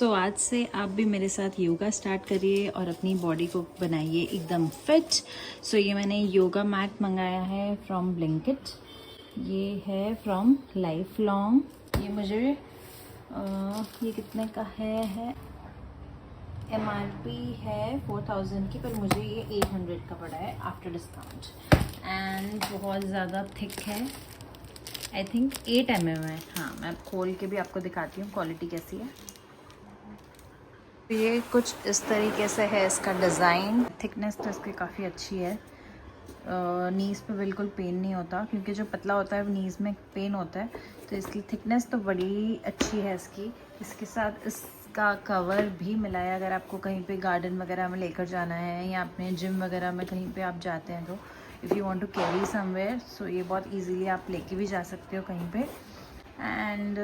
आज से आप भी मेरे साथ योगा स्टार्ट करिए और अपनी बॉडी को बनाइए एकदम फिट। ये मैंने योगा मैट मंगाया है फ्रॉम ब्लिंकिट। ये है फ्रॉम लाइफ लॉन्ग। ये मुझे ये कितने का है MRP है 4000 की, पर मुझे ये 800 का पड़ा है आफ्टर डिस्काउंट। एंड बहुत ज़्यादा थिक है, आई थिंक 8 mm है। हाँ, मैं खोल के भी आपको दिखाती हूँ क्वालिटी कैसी है। ये कुछ इस तरीके से है इसका डिज़ाइन। थिकनेस तो इसकी काफ़ी अच्छी है। नीज़ पे बिल्कुल पेन नहीं होता, क्योंकि जो पतला होता है वो नीज़ में पेन होता है। तो इसकी थिकनेस तो बड़ी अच्छी है इसकी। इसके साथ इसका कवर भी मिला है। अगर आपको कहीं पे गार्डन वगैरह में लेकर जाना है या अपने जिम वगैरह में कहीं पे आप जाते हैं, तो if you want to carry somewhere, so ये बहुत इजीली आप लेके भी जा सकते हो कहीं पे। And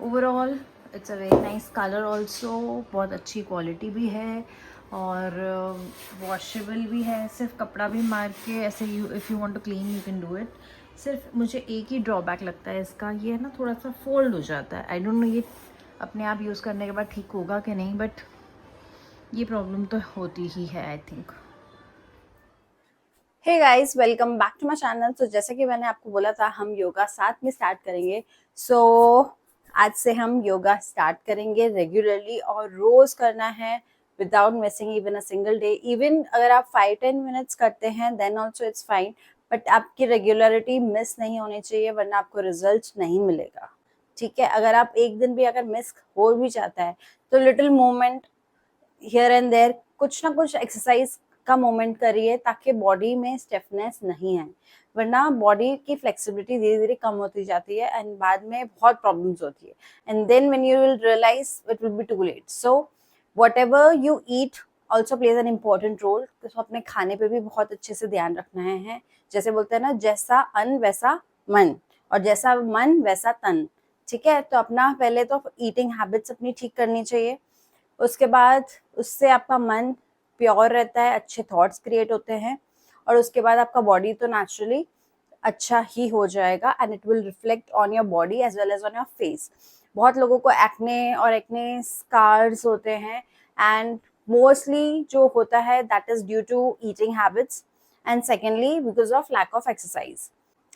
overall it's a very nice colour also. बहुत अच्छी क्वालिटी भी है और वॉशेबल भी है। सिर्फ कपड़ा भी मार के ऐसे if you want to clean you can do it. सिर्फ मुझे एक ही ड्रॉबैक लगता है इसका, ये है ना, थोड़ा सा फोल्ड हो जाता है। आई डोंट नो ये अपने आप यूज़ करने के बाद ठीक होगा कि नहीं, बट ये प्रॉब्लम तो होती ही है I think. Hey guys, welcome back to my channel. तो जैसे कि मैंने आपको बोला था, हम योगा साथ में स्टार्ट करेंगे। आज से हम योगा स्टार्ट करेंगे रेगुलरली और रोज करना है without missing even a single day. Even अगर आप 5-10 मिनट्स करते हैं then also it's fine, but आपकी रेगुलरिटी मिस नहीं होनी चाहिए, वरना आपको रिजल्ट नहीं मिलेगा। ठीक है, अगर आप एक दिन भी अगर मिस हो भी जाता है तो little movement here and there, कुछ ना कुछ एक्सरसाइज का मोमेंट करिए, ताकि बॉडी में स्टिफनेस नहीं है, वरना बॉडी की फ्लेक्सिबिलिटी धीरे धीरे कम होती जाती है एंड बाद में बहुत प्रॉब्लम्स होती है। And then when you will realise it will be too late. So whatever you eat also plays an important role. तो अपने खाने पे भी बहुत अच्छे से ध्यान रखना है। जैसे बोलते हैं ना, जैसा अन्न वैसा मन, और जैसा मन वैसा तन। ठीक है, तो अपना पहले तो ईटिंग हैबिट्स अपनी ठीक करनी चाहिए। उसके बाद उससे आपका मन प्योर रहता है, अच्छे थॉट्स क्रिएट होते हैं, और उसके बाद आपका बॉडी तो नेचुरली अच्छा ही हो जाएगा and it will reflect on your body as well as on your face. बहुत लोगों को एक्ने और एक्ने स्कार्स होते हैं, एंड मोस्टली जो होता है that is due to eating habits, and secondly because of lack of exercise.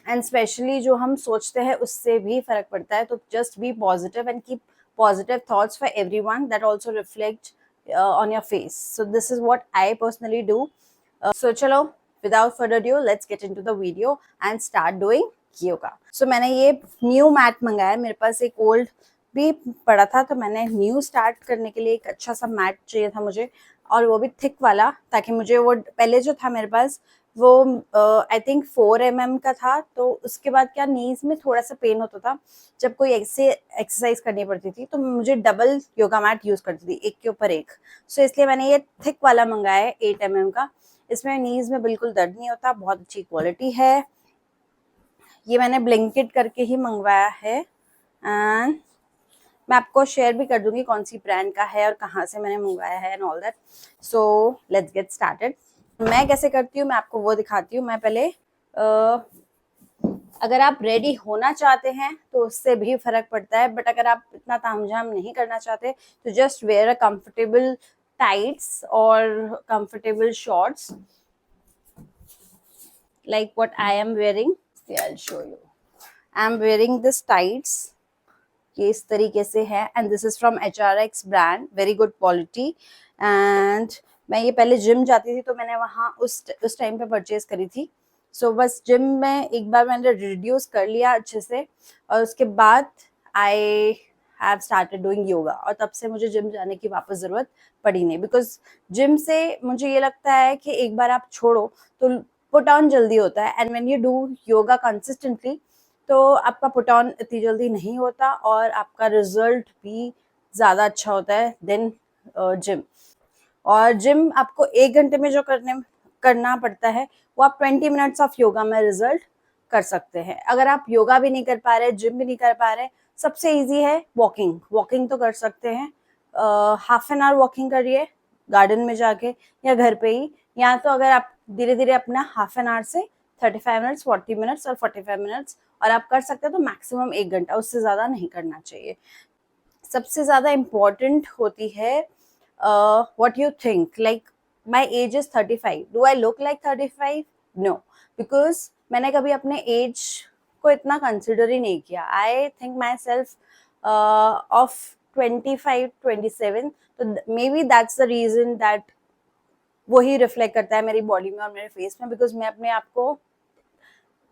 And especially जो हम सोचते हैं उससे भी फर्क पड़ता है। तो just be positive and keep positive thoughts for everyone, that also reflect on your face. So this is what I personally do. So chalo, without further ado, let's get into the video and start doing yoga. So मैंने ये new mat मंगाया है। मेरे पास एक old भी पड़ा था, तो मैंने न्यू स्टार्ट करने के लिए एक अच्छा सा मैट चाहिए था मुझे, और वो भी थिक वाला, ताकि मुझे वो पहले जो था मेरे पास वो आई थिंक 4 mm का था। तो उसके बाद क्या, नीज में थोड़ा सा पेन होता था जब कोई ऐसे एक्सरसाइज करनी पड़ती थी, तो मुझे डबल योगा मैट यूज करती थी, एक के ऊपर एक। सो इसलिए मैंने ये थिक वाला मंगाया है 8 mm का। इसमें नीज में बिल्कुल दर्द नहीं होता, बहुत अच्छी क्वालिटी है। ये मैंने ब्लिंकिट करके ही मंगवाया है, एंड मैं आपको शेयर भी कर दूंगी कौन सी ब्रांड का है और कहाँ से मैंने मंगवाया है and all that. So let's get started. मैं कैसे करती हूँ मैं आपको वो दिखाती हूँ। मैं पहले अगर आप रेडी होना चाहते हैं तो उससे भी फर्क पड़ता है, बट अगर आप इतना तामझाम नहीं करना चाहते तो just wear a comfortable tights और comfortable shorts like what I am wearing. Yeah, I'll show you. I am wearing this tights. ये इस तरीके से है, and this is from HRX brand, very good quality. And मैं ये पहले gym जाती थी, तो मैंने वहाँ उस टाइम पे परचेज करी थी। सो बस जिम में एक बार मैंने रिड्यूस कर लिया अच्छे से, और उसके बाद I have started doing yoga, और तब से मुझे जिम जाने की वापस ज़रूरत पड़ी नहीं, बिकॉज जिम से मुझे ये लगता है कि एक बार आप छोड़ो तो पुट ऑन जल्दी होता है, and when you do yoga consistently तो आपका पुट ऑन इतनी जल्दी नहीं होता, और आपका रिजल्ट भी ज़्यादा अच्छा होता है देन जिम। और जिम आपको 1 घंटे में जो करना पड़ता है, वो आप 20 मिनट्स ऑफ योगा में रिजल्ट कर सकते हैं। अगर आप योगा भी नहीं कर पा रहे, जिम भी नहीं कर पा रहे, सबसे इजी है वॉकिंग। वॉकिंग तो कर सकते हैं, हाफ एन आवर वॉकिंग करिए गार्डन में जाके या घर पे ही, या तो अगर आप धीरे धीरे अपना हाफ एन आवर से 35 मिनट्स, 40 मिनट्स और 45 मिनट्स, और आप कर सकते हैं तो मैक्सिमम 1 घंटा, उससे ज़्यादा नहीं करना चाहिए। सबसे ज़्यादा इम्पोर्टेंट होती है what you think, like my age is 35, do I look like 35? No, because मैंने कभी अपने एज को इतना कंसिडर ही नहीं किया. I think myself of 25, 27. तो maybe that's the reason that वही रिफ्लेक्ट करता है मेरी बॉडी में और मेरे फेस में, बिकॉज मैं अपने आप को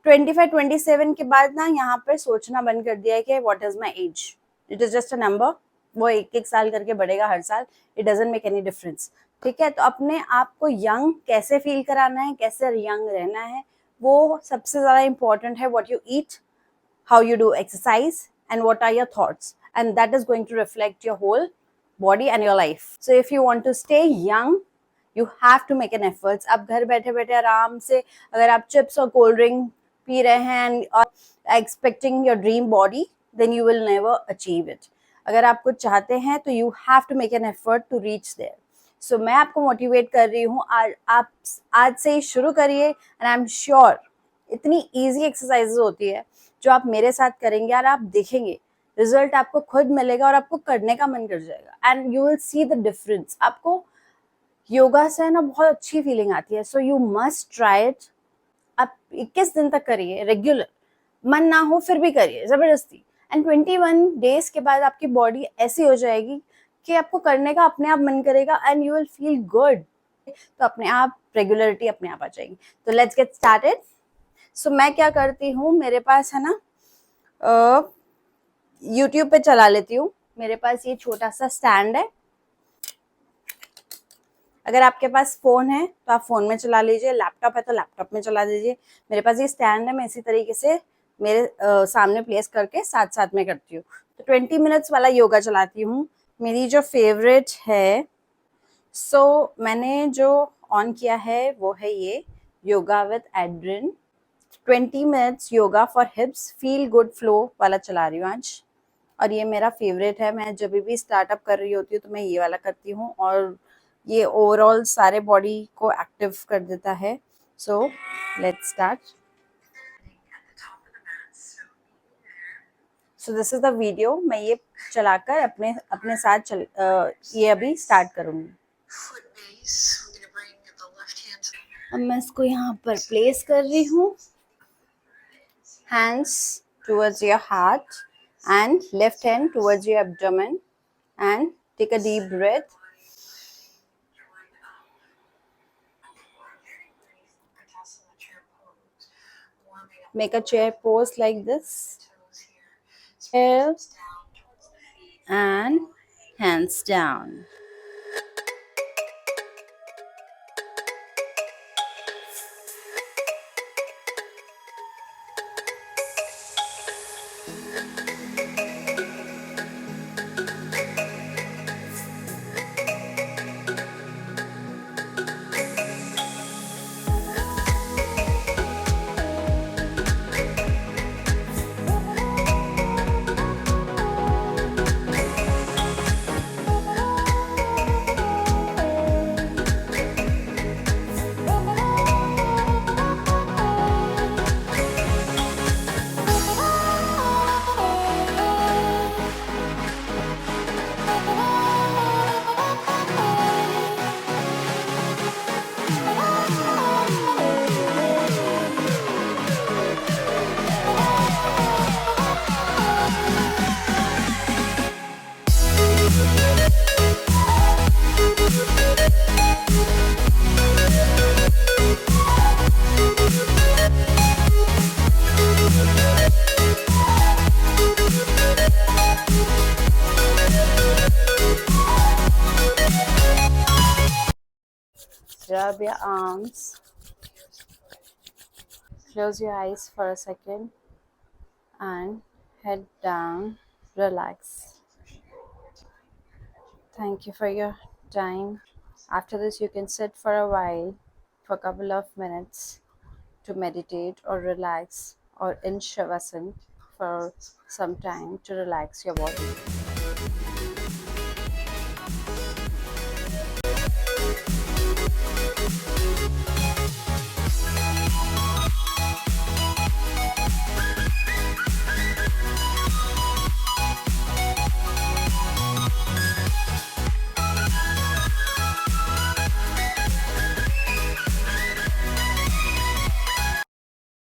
25, 27 के बाद ना यहाँ पर सोचना बंद कर दिया है कि what is my age. It is just a number. वो एक एक साल करके बढ़ेगा हर साल. It doesn't make any difference. ठीक है, तो अपने आप को यंग कैसे फील कराना है, कैसे यंग रहना है, वो सबसे ज्यादा इंपॉर्टेंट है. What you eat, how you do exercise, and what are your thoughts, and that is going to reflect your whole body and your life. So if you want to stay young, you have to make an efforts. अब घर बैठे बैठे आराम से अगर आप chips और cold drink P रहे हैं and expecting your dream body, then you will never achieve it. अगर आप कुछ चाहते हैं तो you have to make an effort to reach there. So मैं आपको मोटिवेट कर रही हूँ, आप आज से ही शुरू करिए, and I'm sure इतनी इजी एक्सरसाइजेज होती है जो आप मेरे साथ करेंगे और आप देखेंगे रिजल्ट आपको खुद मिलेगा और आपको करने का मन कर जाएगा. And you will see the difference. आपको योगा से ना बहुत अच्छी फीलिंग आती है. So you must try it. आप 21 दिन तक करिए रेगुलर. मन ना हो फिर भी करिए जबरदस्ती. एंड 21 डेज के बाद आपकी बॉडी ऐसी हो जाएगी कि आपको करने का अपने आप मन करेगा and you will feel good. तो अपने आप रेगुलरिटी अपने आप आ जाएगी. तो लेट्स गेट स्टार्टेड. सो मैं क्या करती हूँ, मेरे पास है ना यूट्यूब पे चला लेती हूँ. मेरे पास ये छोटा सा स्टैंड है. अगर आपके पास फोन है तो आप फोन में चला लीजिए, लैपटॉप है तो लैपटॉप में चला दीजिए. मेरे पास ये स्टैंड है, मैं इसी तरीके से मेरे सामने प्लेस करके साथ साथ में करती हूँ. तो 20 मिनट्स वाला योगा चलाती हूँ. मेरी जो फेवरेट है, सो मैंने जो ऑन किया है वो है ये yoga with Adrian. 20 minutes yoga for हिप्स feel good flow वाला चला रही हूँ आज. और ये मेरा फेवरेट है. मैं जब भी स्टार्टअप कर रही होती हूँ तो मैं ये वाला करती हूँ और ये ओवरऑल सारे बॉडी को एक्टिव कर देता है. So let's start. So this is the video. मैं ये चलाकर अपने साथ ये अभी स्टार्ट करूँगी. अब मैं इसको यहाँ पर प्लेस कर रही हूँ. Hands towards your heart and left hand towards your abdomen, and take a deep breath. Make a chair pose like this. And hands down. Rub your arms. Close your eyes for a second and head down. Relax. Thank you for your time. After this, you can sit for a while, for a couple of minutes, to meditate or relax, or in Shavasana for some time to relax your body.